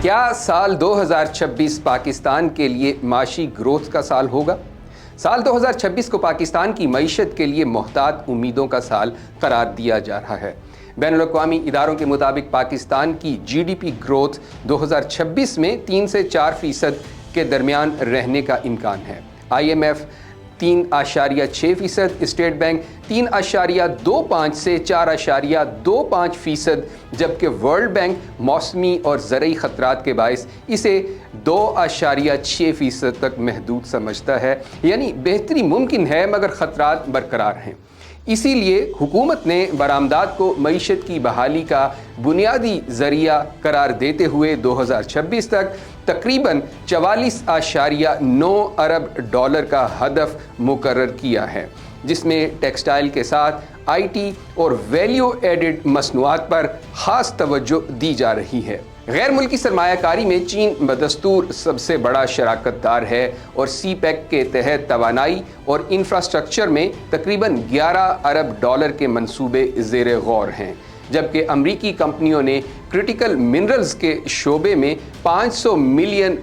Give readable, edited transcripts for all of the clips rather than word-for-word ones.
کیا سال 2026 پاکستان کے لیے معاشی گروتھ کا سال ہوگا؟ سال 2026 کو پاکستان کی معیشت کے لیے محتاط امیدوں کا سال قرار دیا جا رہا ہے۔ بین الاقوامی اداروں کے مطابق پاکستان کی جی ڈی پی گروتھ 2026 میں 3 سے 4% کے درمیان رہنے کا امکان ہے۔ I M F 3.6%، State Bank 3.25 سے 4.25%، جبکہ ورلڈ بینک موسمی اور زرعی خطرات کے باعث اسے 2.6% تک محدود سمجھتا ہے، یعنی بہتری ممکن ہے مگر خطرات برقرار ہیں۔ اسی لیے حکومت نے برآمدات کو معیشت کی بحالی کا بنیادی ذریعہ قرار دیتے ہوئے 2026 تک تقریباً 44.9 ارب ڈالر کا ہدف مقرر کیا ہے، جس میں ٹیکسٹائل کے ساتھ آئی ٹی اور ویلیو ایڈڈ مصنوعات پر خاص توجہ دی جا رہی ہے۔ غیر ملکی سرمایہ کاری میں چین بدستور سب سے بڑا شراکت دار ہے اور سی پیک کے تحت توانائی اور انفراسٹرکچر میں تقریباً 11 ارب ڈالر کے منصوبے زیر غور ہیں، جبکہ امریکی کمپنیوں نے کرٹیکل منرلز کے شعبے میں $500 ملین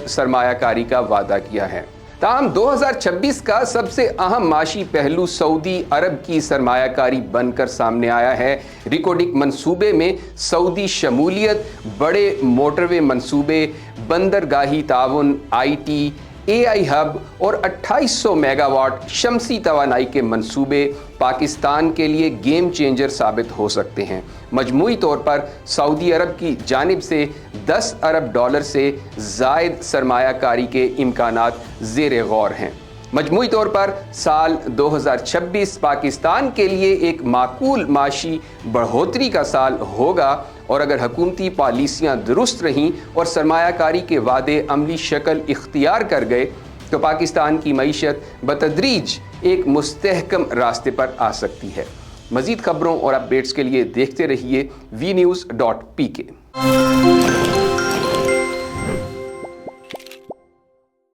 سرمایہ کاری کا وعدہ کیا ہے۔ تاہم 2026 کا سب سے اہم معاشی پہلو سعودی عرب کی سرمایہ کاری بن کر سامنے آیا ہے۔ ریکوڈک منصوبے میں سعودی شمولیت، بڑے موٹروے منصوبے، بندرگاہی تعاون، I T, a I hub اور 2800 میگا واٹ شمسی توانائی کے منصوبے پاکستان کے لیے گیم چینجر ثابت ہو سکتے ہیں۔ مجموعی طور پر سعودی عرب کی جانب سے 10 ارب ڈالر سے زائد سرمایہ کاری کے امکانات زیر غور ہیں۔ مجموعی طور پر سال 2026 پاکستان کے لیے ایک معقول معاشی بڑھوتری کا سال ہوگا، اور اگر حکومتی پالیسیاں درست رہیں اور سرمایہ کاری کے وعدے عملی شکل اختیار کر گئے تو پاکستان کی معیشت بتدریج ایک مستحکم راستے پر آ سکتی ہے۔ مزید خبروں اور اپڈیٹس کے لیے دیکھتے رہیے VNews.pk۔